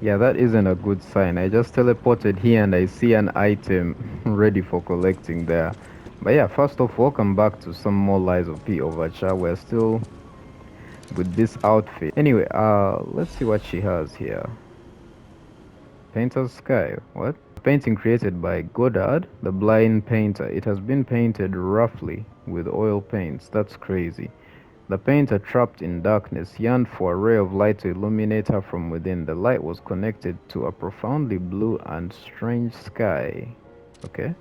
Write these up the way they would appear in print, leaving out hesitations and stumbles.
Yeah, that isn't a good sign. I just teleported here and I see an item ready for collecting there. But yeah, first off, welcome back to some more Lies of P Overture. We're still with this outfit. Anyway, let's see what she has here. Painter's Sky. What? Painting created by Godard, the blind painter. It has been painted roughly with oil paints. That's crazy. The painter, trapped in darkness, yearned for a ray of light to illuminate her from within. The light was connected to a profoundly blue and strange sky. Okay.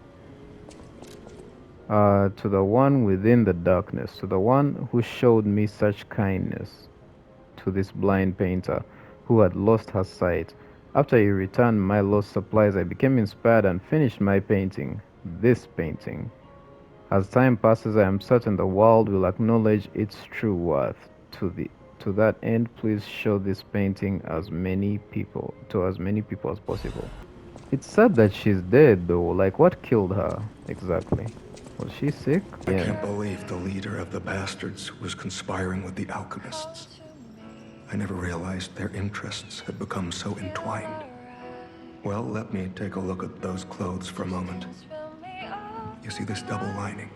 To the one within the darkness, to the one who showed me such kindness, to this blind painter who had lost her sight. After he returned my lost supplies, I became inspired and finished my painting. This painting. As time passes, I am certain the world will acknowledge its true worth. To that end, please show this painting to as many people as possible. It's sad that she's dead though. Like, what killed her exactly? Was she sick? I Yeah. can't believe the leader of the bastards was conspiring with the alchemists. I never realized their interests had become so entwined. Well, let me take a look at those clothes for a moment. You see this double lining?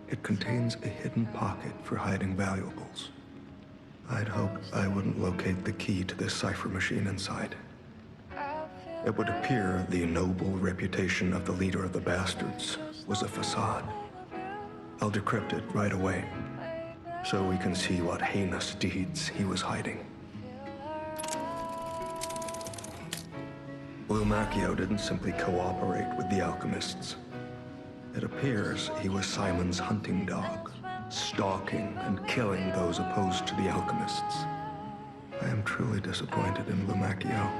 It contains a hidden pocket for hiding valuables. I'd hoped I wouldn't locate the key to this cipher machine inside. It would appear the noble reputation of the leader of the bastards was a facade. I'll decrypt it right away, so we can see what heinous deeds he was hiding. Pinocchio didn't simply cooperate with the alchemists. It appears he was Simon's hunting dog, stalking and killing those opposed to the alchemists. I am truly disappointed in Pinocchio.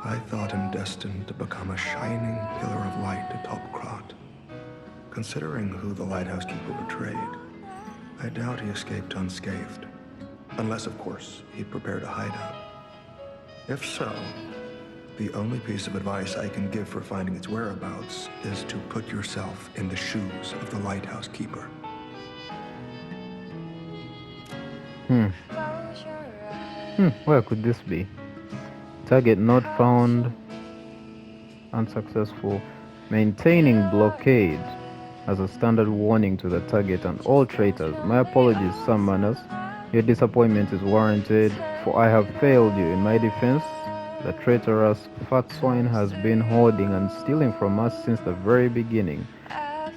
I thought him destined to become a shining pillar of light atop Krat. Considering who the lighthouse keeper betrayed, I doubt he escaped unscathed. Unless, of course, he prepared a hideout. If so, the only piece of advice I can give for finding its whereabouts is to put yourself in the shoes of the lighthouse keeper. Where could this be? Target not found. Unsuccessful. Maintaining blockade as a standard warning to the target and all traitors. My apologies, summoners. Your disappointment is warranted, for I have failed you. In my defense, the traitorous fat swine has been hoarding and stealing from us since the very beginning,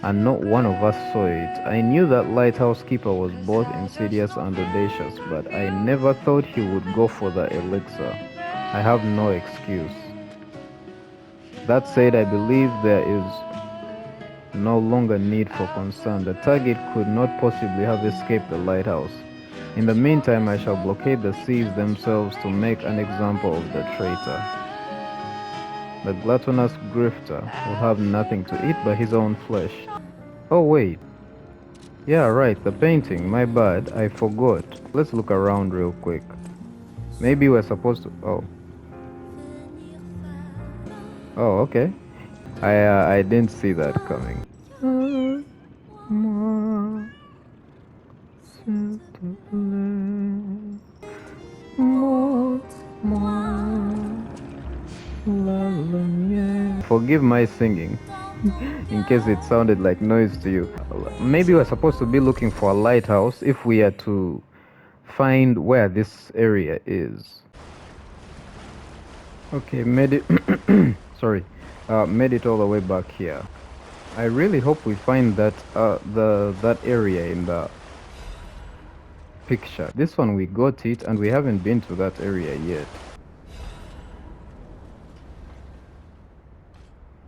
and not one of us saw it. I knew that lighthouse keeper was both insidious and audacious, but I never thought he would go for the elixir. I have no excuse. That said, I believe there is no longer need for concern. The target could not possibly have escaped the lighthouse. In the meantime, I shall blockade the seas themselves to make an example of the traitor. The gluttonous grifter will have nothing to eat but his own flesh. Oh wait. Yeah, right, the painting. My bad. I forgot. Let's look around real quick. Maybe we're supposed to... Oh. Oh, okay. I didn't see that coming. Forgive my singing, in case it sounded like noise to you. Maybe we're supposed to be looking for a lighthouse if we are to find where this area is. Okay, made it. Sorry, made it all the way back here. I really hope we find that area in the picture. This one we got it, and we haven't been to that area yet.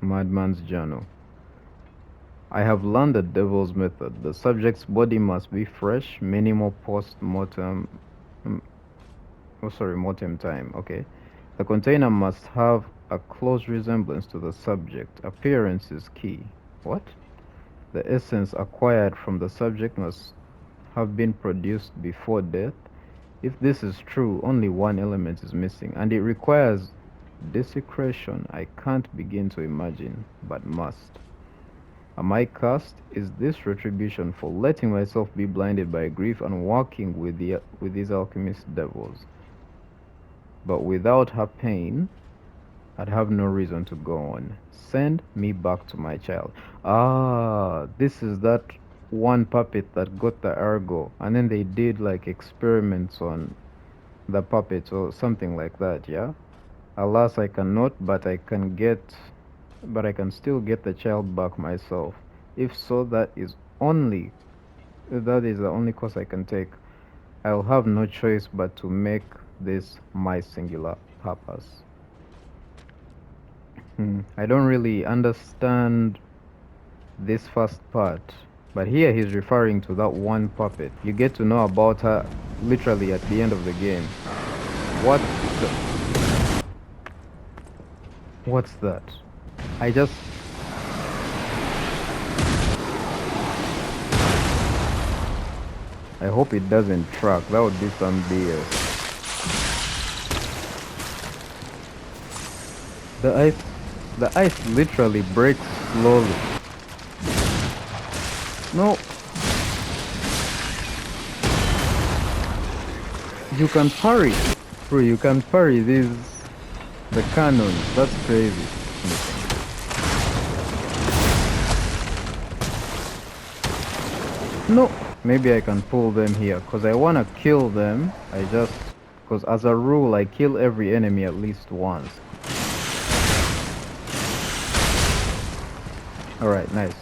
Madman's Journal. I have learned the devil's method. The subject's body must be fresh, minimal post-mortem. Mortem time. Okay. The container must have a close resemblance to the subject. Appearance is key. What? The essence acquired from the subject must have been produced before death. If this is true, only one element is missing, and it requires desecration. I can't begin to imagine, but must. Am I cursed? Is this retribution for letting myself be blinded by grief and walking with these alchemist devils? But without her pain, I'd have no reason to go on. Send me back to my child. Ah, this is that one puppet that got the ergo, and then they did like experiments on the puppet or something like that, yeah? Alas, I cannot, but I can still get the child back myself. If so, that is the only course I can take. I'll have no choice but to make this my singular purpose. I don't really understand this first part, but here he's referring to that one puppet. You get to know about her literally at the end of the game. What the? What's that? I just. I hope it doesn't track. That would be some BS. The ice, the ice literally breaks slowly. No, you can parry. Bro, you can parry the cannons. That's crazy. No, maybe I can pull them here because I want to kill them. Because as a rule, I kill every enemy at least once. Alright, nice.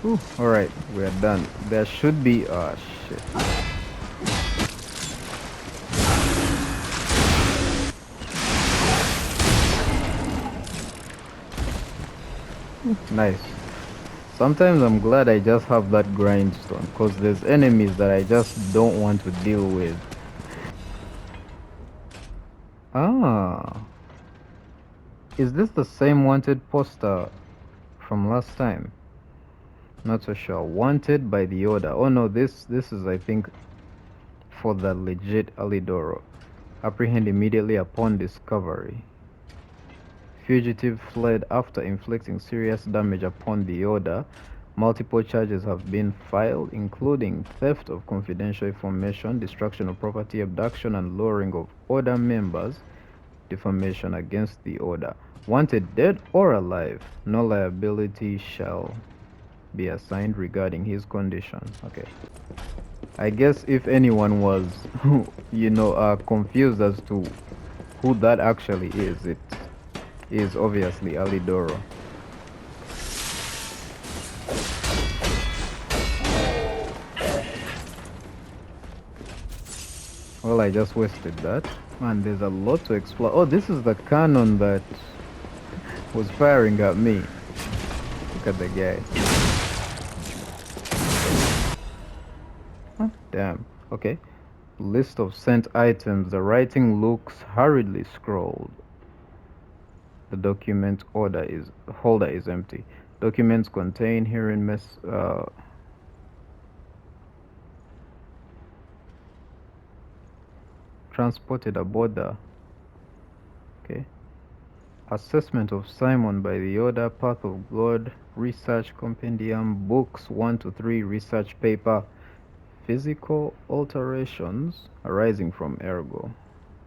Ooh, alright, we're done. There should be. Ah, shit. Nice. Sometimes I'm glad I just have that grindstone because there's enemies that I just don't want to deal with. Ah, is this the same wanted poster from last time? Not so sure. Wanted by the order. Oh no, this is I think for the legit Alidoro. Apprehend immediately upon discovery. Fugitive fled after inflicting serious damage upon the order. Multiple charges have been filed, including theft of confidential information, destruction of property, abduction and luring of order members, defamation against the order. Wanted dead or alive, no liability shall be assigned regarding his condition. Okay. I guess if anyone was, confused as to who that actually is, it is obviously Alidoro. Well, I just wasted that. Man, there's a lot to explore. Oh, this is the cannon that was firing at me. Look at the guy. Huh? Damn. Okay. List of sent items. The writing looks hurriedly scrawled. The document holder is empty. Documents contain herein transported aboard the okay. Assessment of Simon by the order, Path of God, research compendium, books 1 to 3, research paper, physical alterations arising from ergo,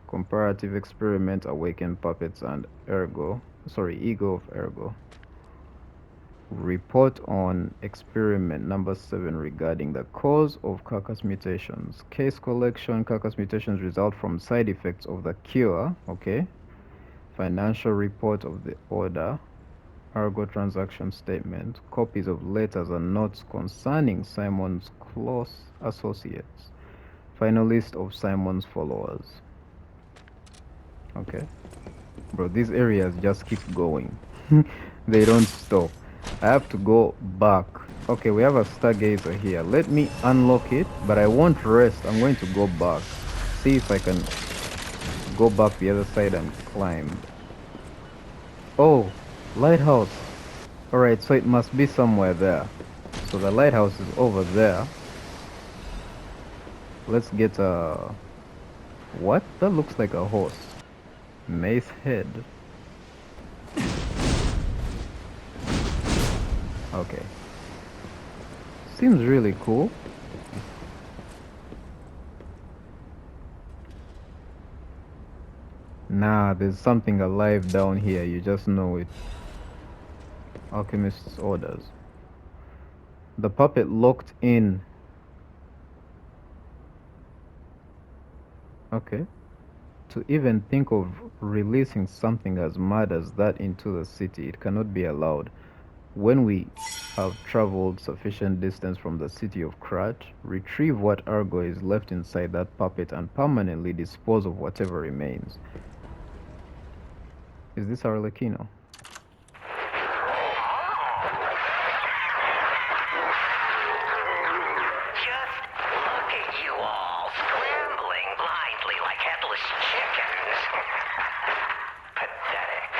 comparative experiment, awakened puppets and ego of ergo. Report on experiment number 7 regarding the cause of carcass mutations. Case collection, carcass mutations result from side effects of the cure, okay. Financial report of the order, ergo transaction statement, copies of letters and notes concerning Simon's close associates. Final list of Simon's followers. Okay. Bro, these areas just keep going. They don't stop. I have to go back. Okay, we have a stargazer here. Let me unlock it, but I won't rest. I'm going to go back. See if I can go back the other side and climb. Oh, lighthouse. Alright, so it must be somewhere there. So the lighthouse is over there. Let's get a... What? That looks like a horse. Mace head. Okay. Seems really cool. Nah, there's something alive down here, you just know it. Alchemist's orders. The puppet locked in. Okay. To even think of releasing something as mad as that into the city, it cannot be allowed. When we have traveled sufficient distance from the city of Krat, retrieve what Argo is left inside that puppet and permanently dispose of whatever remains. Is this Arlecchino? Just look at you all, scrambling blindly like headless chickens. Pathetic.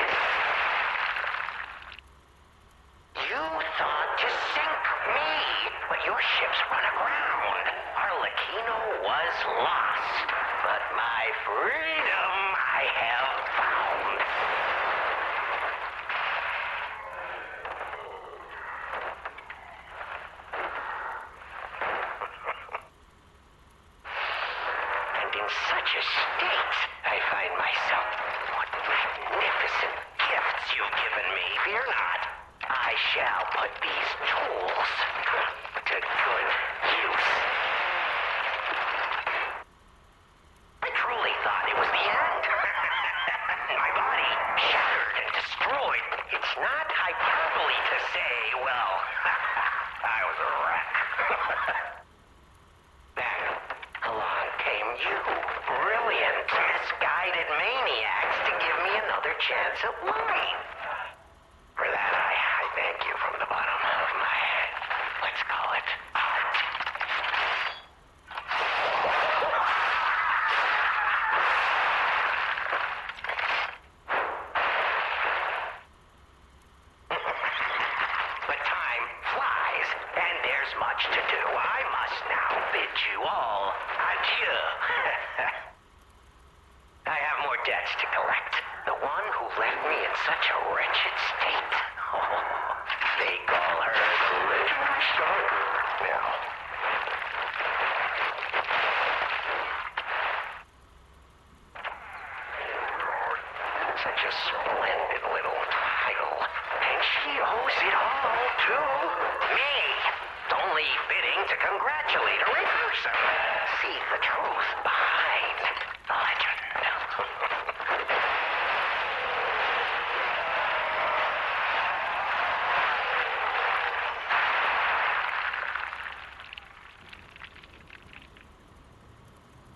You thought to sink me, but your ships run aground. Arlecchino was lost, but my freedom I have found. And in such a state, I find myself. What magnificent gifts you've given me. Fear not. I shall put these tools to good use. I truly thought it was the end. My body shattered and destroyed. It's not hyperbole to say, well, I was a wreck. Then along came you, brilliant, misguided maniacs, to give me another chance at life. For that, I thank you from the bottom of my, let's call it, heart. But time flies, and there's much to do. I must now bid you all adieu. I have more debts to collect. The one who left me in such a wretched state. Oh, they call her the living stalker now. Such a splendid little title. And she owes it all to me. It's only fitting to congratulate her in person. See the truth behind the legend.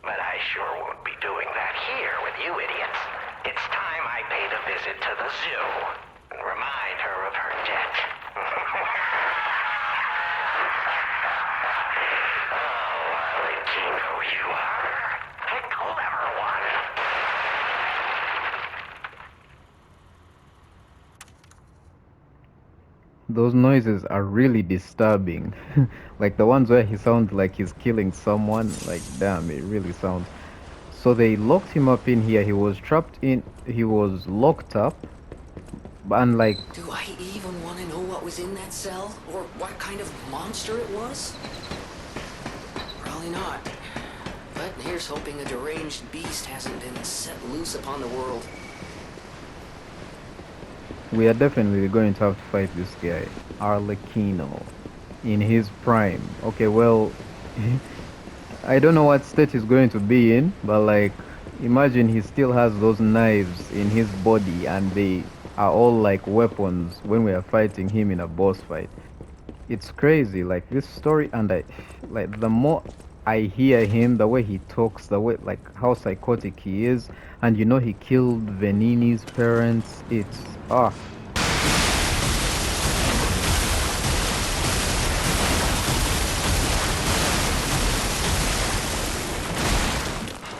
But I sure won't be doing that here with you idiots. It's time I paid a visit to the zoo and remind her of her debt. Oh, Arlecchino, you are a clever one. Those noises are really disturbing. Like the ones where he sounds like he's killing someone. Like, damn, it really sounds. So they locked him up in here. He was trapped in. He was locked up. And like, Do I even want to know what was in that cell? Or what kind of monster it was? Probably not. But here's hoping a deranged beast hasn't been set loose upon the world. we are definitely going to have to fight this guy, Arlecchino, in his prime. Okay, well, I don't know what state he's going to be in, but like, imagine he still has those knives in his body and they are all like weapons when we are fighting him in a boss fight. It's crazy, like this story, and I, like, the more I hear him, the way he talks, the way, like, how psychotic he is, and you know he killed Venini's parents, it's, ah.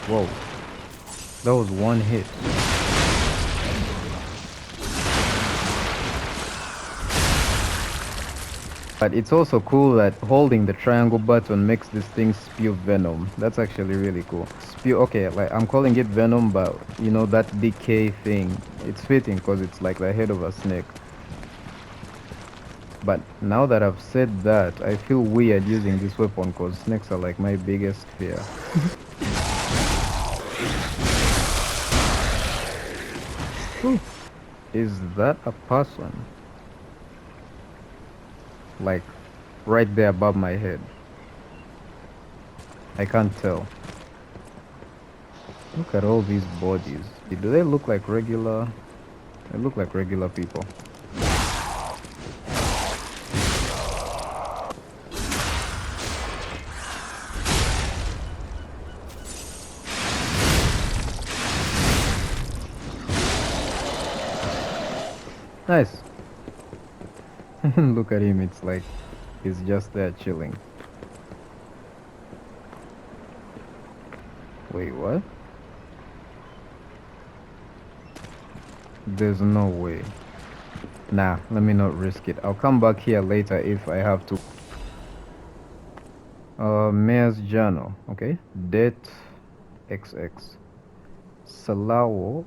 Whoa. That was one hit. But it's also cool that holding the triangle button makes this thing spew venom. That's actually really cool. Spew, okay, like I'm calling it venom, but you know that decay thing. It's fitting because it's like the head of a snake. But now that I've said that, I feel weird using this weapon because snakes are like my biggest fear. Ooh, is that a person? Like right there above my head. I can't tell. Look at all these bodies. Do they look like regular? They look like regular people. Nice. Look at him. It's like he's just there chilling. Wait, what? There's no way. Nah, let me not risk it. I'll come back here later if I have to. Mayor's journal. Okay. Date XX. Saleo.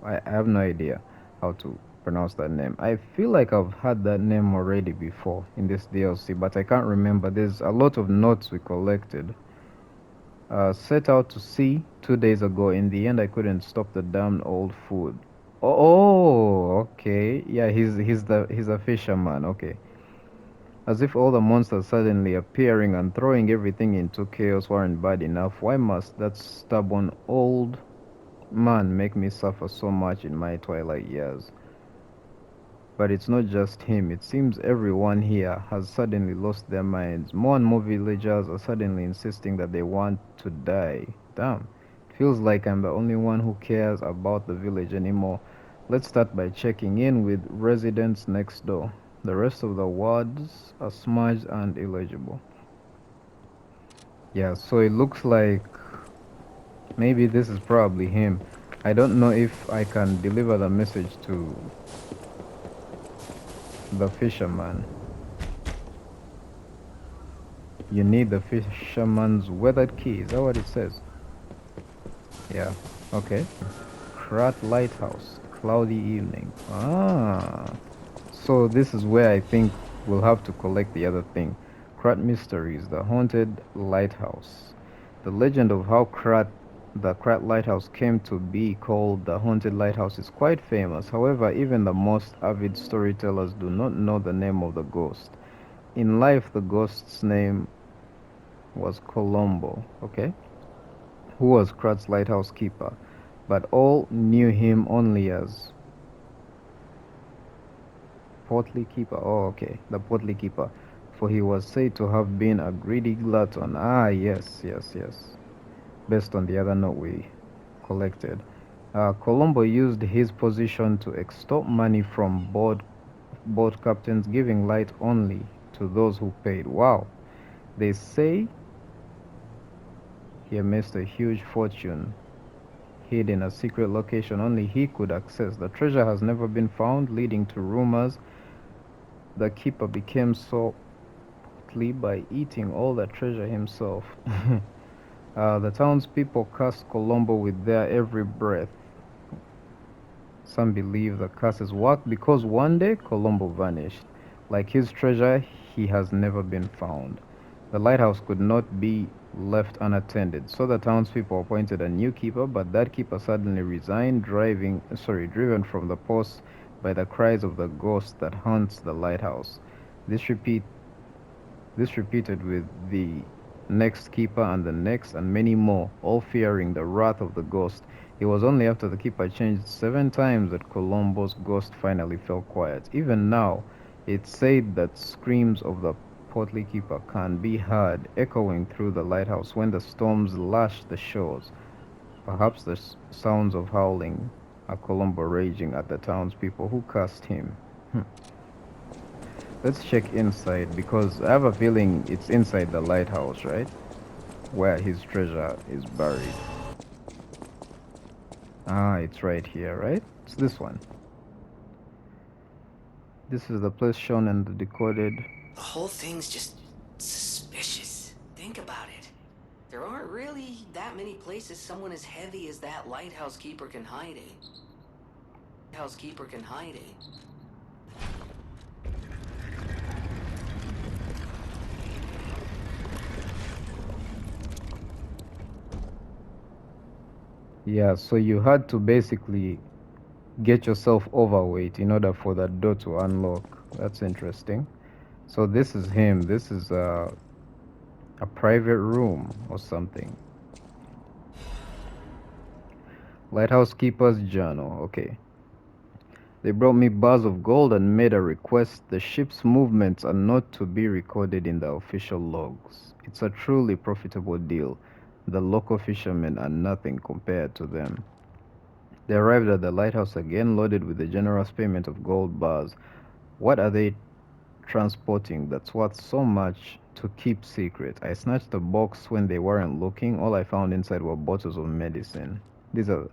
I have no idea how to pronounce that name. I feel like I've had that name already before in this DLC, but I can't remember. There's a lot of notes we collected. Set out to sea 2 days ago. In the end, I couldn't stop the damned old food. Oh, okay. Yeah, he's a fisherman. Okay. As if all the monsters suddenly appearing and throwing everything into chaos weren't bad enough, why must that stubborn old man make me suffer so much in my twilight years? But it's not just him. It seems everyone here has suddenly lost their minds. More and more villagers are suddenly insisting that they want to die. Damn. Feels like I'm the only one who cares about the village anymore. Let's start by checking in with residents next door. The rest of the wards are smudged and illegible. Yeah, so it looks like maybe this is probably him. I don't know if I can deliver the message to the fisherman. You need the fisherman's weathered key. Is that what it says? Yeah. Okay. Krat Lighthouse. Cloudy evening. Ah. So this is where I think we'll have to collect the other thing. Krat Mysteries, the haunted lighthouse. The legend of how the Krat Lighthouse came to be called the haunted lighthouse is quite famous. However, even the most avid storytellers do not know the name of the ghost. In life, the ghost's name was Colombo, okay, who was Krat's lighthouse keeper, but all knew him only as Portly Keeper. Oh, okay, the Portly Keeper, for he was said to have been a greedy glutton. Ah, yes, yes, yes. Based on the other note we collected. Colombo used his position to extort money from boat captains, giving light only to those who paid. Wow. They say he amassed a huge fortune hid in a secret location only he could access. The treasure has never been found, leading to rumors the keeper became so portly by eating all the treasure himself. The townspeople cursed Colombo with their every breath. Some believe the curses worked because one day Colombo vanished. Like his treasure, he has never been found. The lighthouse could not be left unattended, so the townspeople appointed a new keeper, but that keeper suddenly resigned, driven from the post by the cries of the ghost that haunts the lighthouse. This repeat this repeated with the next keeper and the next and many more, all fearing the wrath of the ghost. It was only after the keeper changed 7 times that Colombo's ghost finally fell quiet. Even now, it's said that screams of the portly keeper can be heard echoing through the lighthouse when the storms lash the shores. Perhaps the sounds of howling are Colombo raging at the townspeople who cursed him. Hmm. Let's check inside because I have a feeling it's inside the lighthouse, right? Where his treasure is buried. Ah, it's right here, right? It's this one. This is the place shown in the decoded. The whole thing's just suspicious. Think about it. There aren't really that many places someone as heavy as that lighthouse keeper can hide in. Housekeeper can hide in. Yeah, so you had to basically get yourself overweight in order for that door to unlock. That's interesting. So this is him. This is a private room or something. Lighthouse Keeper's Journal. Okay. They brought me bars of gold and made a request. The ship's movements are not to be recorded in the official logs. It's a truly profitable deal. The local fishermen are nothing compared to them. They arrived at the lighthouse again, loaded with a generous payment of gold bars. What are they transporting that's worth so much to keep secret? I snatched the box when they weren't looking. All I found inside were bottles of medicine. These are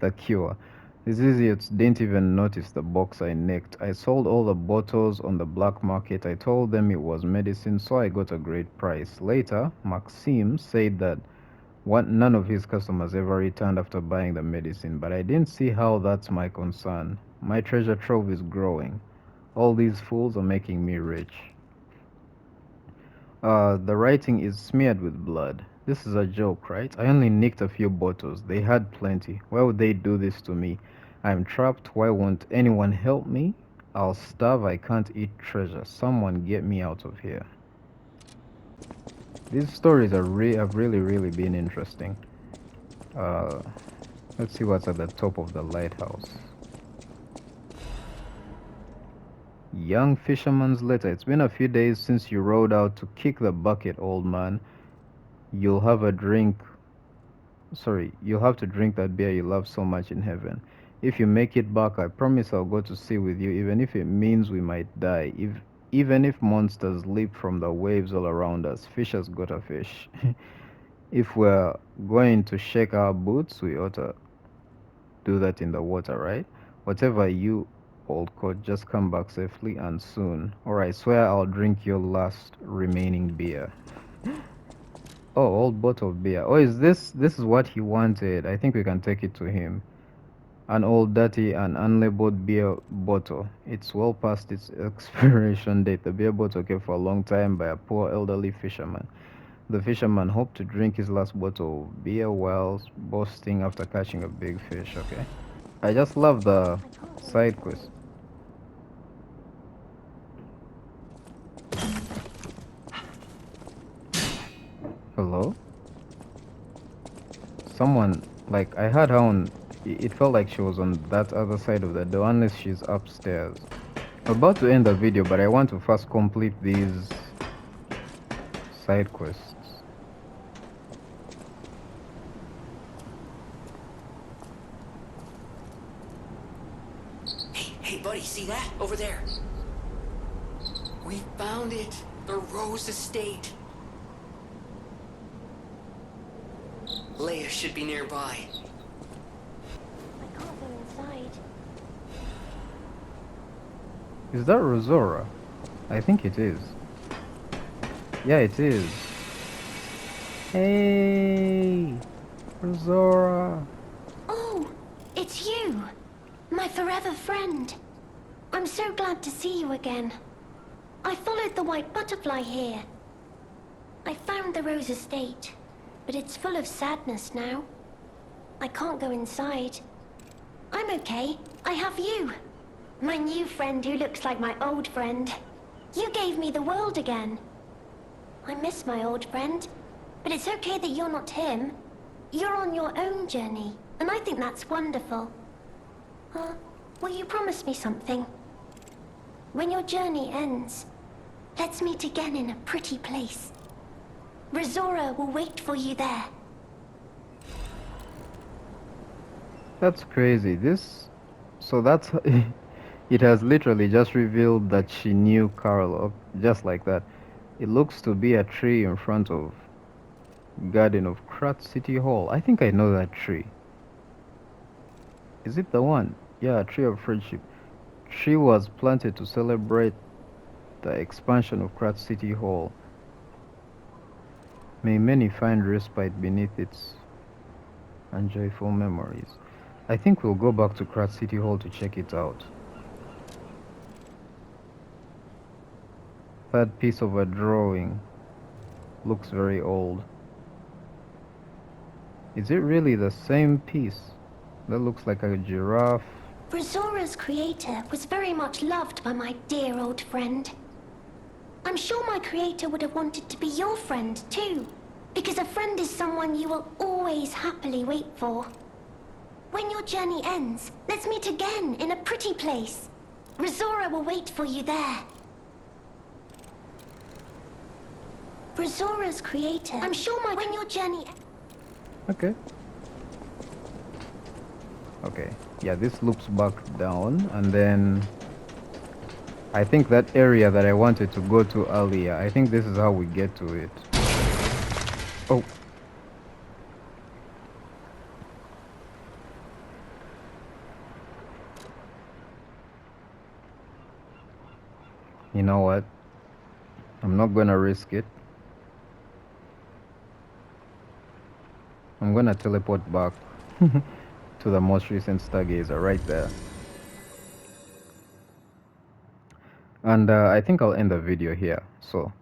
the cure. These idiots didn't even notice the box I nicked. I sold all the bottles on the black market. I told them it was medicine, so I got a great price. Later, Maxime said that none of his customers ever returned after buying the medicine, but I didn't see how that's my concern. My treasure trove is growing. All these fools are making me rich. The writing is smeared with blood. This is a joke, right? I only nicked a few bottles. They had plenty. Why would they do this to me? I'm trapped. Why won't anyone help me? I'll starve. I can't eat treasure. Someone get me out of here. These stories have really, really been interesting. Uh, let's see what's at the top of the lighthouse. Young fisherman's letter. It's been a few days since you rode out to kick the bucket, old man. You'll have a drink. Sorry, you'll have to drink that beer you love so much in heaven. If you make it back, I promise I'll go to sea with you, even if it means we might die. Even if monsters leap from the waves all around us, fish has got a fish. If we're going to shake our boots, we ought to do that in the water, right? Whatever you, old coat, just come back safely and soon. Or I swear I'll drink your last remaining beer. Oh, old bottle of beer. Oh, this is what he wanted. I think we can take it to him. An old dirty and unlabeled beer bottle. It's well past its expiration date. The beer bottle kept for a long time by a poor elderly fisherman. The fisherman hoped to drink his last bottle of beer while boasting after catching a big fish. Okay. I just love the side quest. Hello? Someone, like, I heard her on. It felt like she was on that other side of the door, unless she's upstairs. I'm about to end the video, but I want to first complete these side quests. Hey, buddy, see that? Over there. We found it. The Rose Estate. Leia should be nearby. I can't go inside. Is that Rosora? I think it is. Yeah, it is. Hey, Rosora. Oh, it's you! My forever friend. I'm so glad to see you again. I followed the white butterfly here. I found the Rose Estate, but it's full of sadness now. I can't go inside. I'm okay. I have you. My new friend who looks like my old friend. You gave me the world again. I miss my old friend, but it's okay that you're not him. You're on your own journey, and I think that's wonderful. Will you promise me something? When your journey ends, let's meet again in a pretty place. Rosora will wait for you there. That's crazy. So that's it has literally just revealed that she knew Carlo, just like that. It looks to be a tree in front of Garden of Krat City Hall. I think I know that tree. Is it the one? Yeah, Tree of Friendship. Tree was planted to celebrate the expansion of Krat City Hall. May many find respite beneath its unjoyful memories. I think we'll go back to Krat City Hall to check it out. That piece of a drawing looks very old. Is it really the same piece? That looks like a giraffe. Brazora's creator was very much loved by my dear old friend. I'm sure my creator would have wanted to be your friend too, because a friend is someone you will always happily wait for. When your journey ends, let's meet again in a pretty place. Brazora will wait for you there. Brazora's creator. I'm sure when your journey... Okay. Okay. Yeah, this loops back down, and then I think that area that I wanted to go to earlier, I think this is how we get to it. Oh. You know what? I'm not gonna risk it. I'm gonna teleport back to the most recent stargazer right there. And I think I'll end the video here. So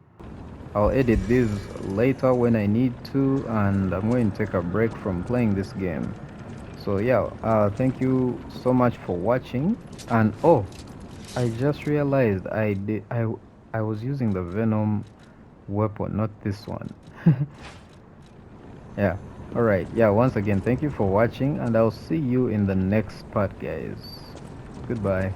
I'll edit this later when I need to, and I'm going to take a break from playing this game. So yeah, thank you so much for watching. And oh, I just realized I was using the Venom weapon, not this one. Yeah. Alright, yeah, once again, thank you for watching, and I'll see you in the next part, guys. Goodbye.